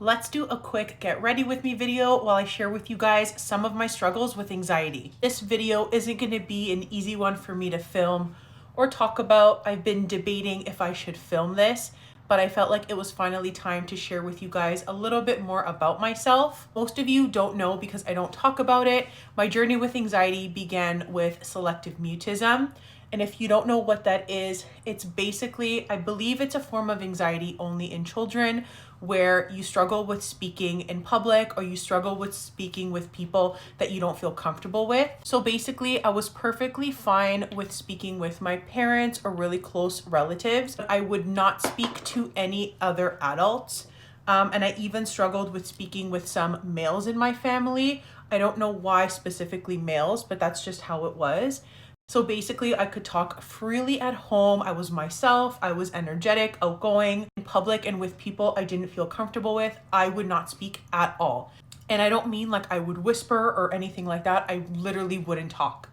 Let's do a quick get ready with me video while I share with you guys some of my struggles with anxiety. This video isn't going to be an easy one for me to film or talk about. I've been debating if I should film this, but I felt like it was finally time to share with you guys a little bit more about myself. Most of you don't know because I don't talk about it. My journey with anxiety began with selective mutism. And if you don't know what that is, it's basically, I believe it's a form of anxiety only in children where you struggle with speaking in public or you struggle with speaking with people that you don't feel comfortable with. So basically, I was perfectly fine with speaking with my parents or really close relatives. I would not speak to any other adults. And I even struggled with speaking with some males in my family. I don't know why specifically males, but that's just how it was. So basically, I could talk freely at home. I was myself. I was energetic, outgoing. In public and with people I didn't feel comfortable with, I would not speak at all. And I don't mean like I would whisper or anything like that. I literally wouldn't talk.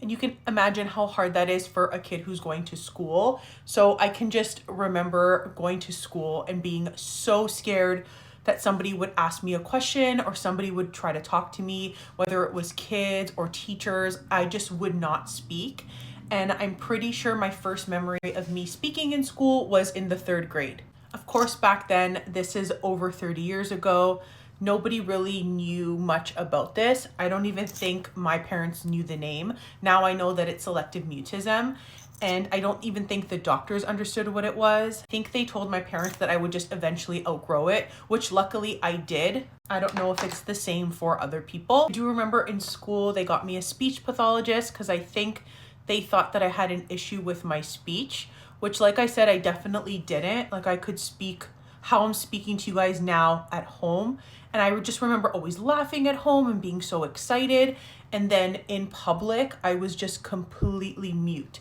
And you can imagine how hard that is for a kid who's going to school. So I can just remember going to school and being so scared that somebody would ask me a question or somebody would try to talk to me, whether it was kids or teachers. I just would not speak. And I'm pretty sure my first memory of me speaking in school was in the 3rd grade. Of course, back then, this is over 30 years ago, nobody really knew much about this. I don't even think my parents knew the name. Now I know that it's selective mutism. And I don't even think the doctors understood what it was. I think they told my parents that I would just eventually outgrow it, which luckily I did. I don't know if it's the same for other people. I do remember in school, they got me a speech pathologist because I think they thought that I had an issue with my speech, which like I said, I definitely didn't. Like I could speak how I'm speaking to you guys now at home. And I just remember always laughing at home and being so excited. And then in public, I was just completely mute.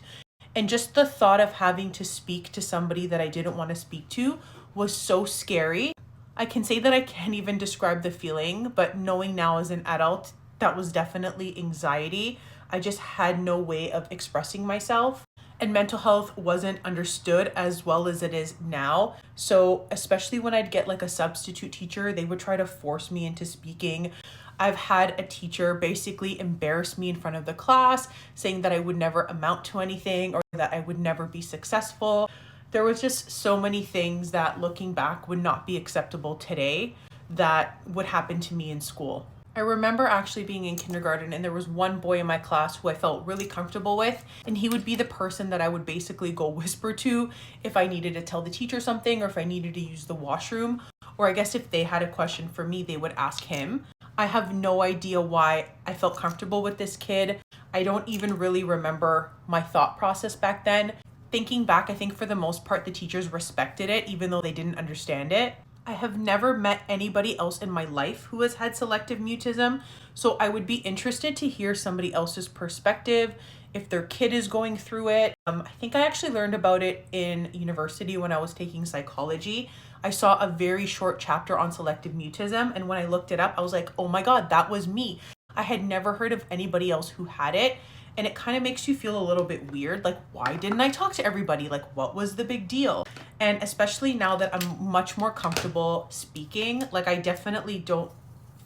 And just the thought of having to speak to somebody that I didn't want to speak to was so scary. I can say that I can't even describe the feeling, but knowing now as an adult, that was definitely anxiety. I just had no way of expressing myself. And mental health wasn't understood as well as it is now. So especially when I'd get like a substitute teacher, they would try to force me into speaking. I've had a teacher basically embarrass me in front of the class, saying that I would never amount to anything or that I would never be successful. There was just so many things that looking back would not be acceptable today that would happen to me in school. I remember actually being in kindergarten and there was one boy in my class who I felt really comfortable with, and he would be the person that I would basically go whisper to if I needed to tell the teacher something or if I needed to use the washroom, or I guess if they had a question for me, they would ask him. I have no idea why I felt comfortable with this kid. I don't even really remember my thought process back then. Thinking back, I think for the most part, the teachers respected it, even though they didn't understand it. I have never met anybody else in my life who has had selective mutism, so I would be interested to hear somebody else's perspective, if their kid is going through it. I think I actually learned about it in university when I was taking psychology. I saw a very short chapter on selective mutism, and when I looked it up, I was like, oh my God, that was me. I had never heard of anybody else who had it, and it kind of makes you feel a little bit weird. Like, why didn't I talk to everybody? Like, what was the big deal? And especially now that I'm much more comfortable speaking, like I definitely don't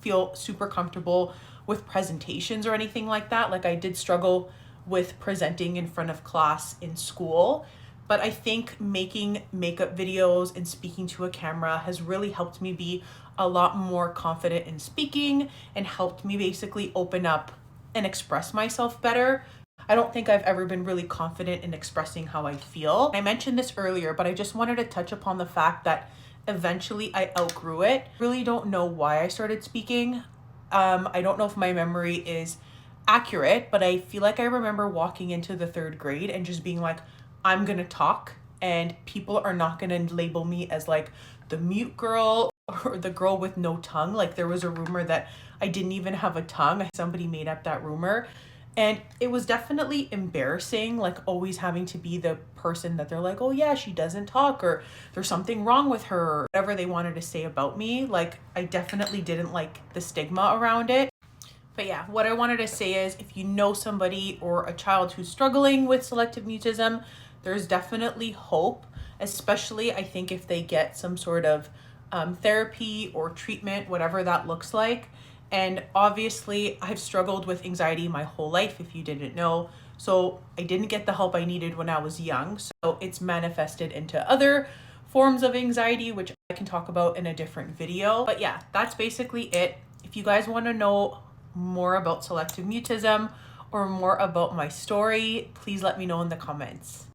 feel super comfortable with presentations or anything like that. Like I did struggle with presenting in front of class in school. But I think making makeup videos and speaking to a camera has really helped me be a lot more confident in speaking and helped me basically open up and express myself better. I don't think I've ever been really confident in expressing how I feel. I mentioned this earlier, but I just wanted to touch upon the fact that eventually I outgrew it. Really don't know why I started speaking. I don't know if my memory is accurate, but I feel like I remember walking into the 3rd grade and just being like, I'm gonna talk and people are not gonna label me as like the mute girl or the girl with no tongue. Like there was a rumor that I didn't even have a tongue. Somebody made up that rumor. And it was definitely embarrassing, like always having to be the person that they're like, oh yeah, she doesn't talk, or there's something wrong with her, or whatever they wanted to say about me. Like I definitely didn't like the stigma around it. But yeah, what I wanted to say is if you know somebody or a child who's struggling with selective mutism, there's definitely hope, especially I think if they get some sort of therapy or treatment, whatever that looks like. And obviously, I've struggled with anxiety my whole life, if you didn't know. So I didn't get the help I needed when I was young. So it's manifested into other forms of anxiety, which I can talk about in a different video. But yeah, that's basically it. If you guys want to know more about selective mutism or more about my story, please let me know in the comments.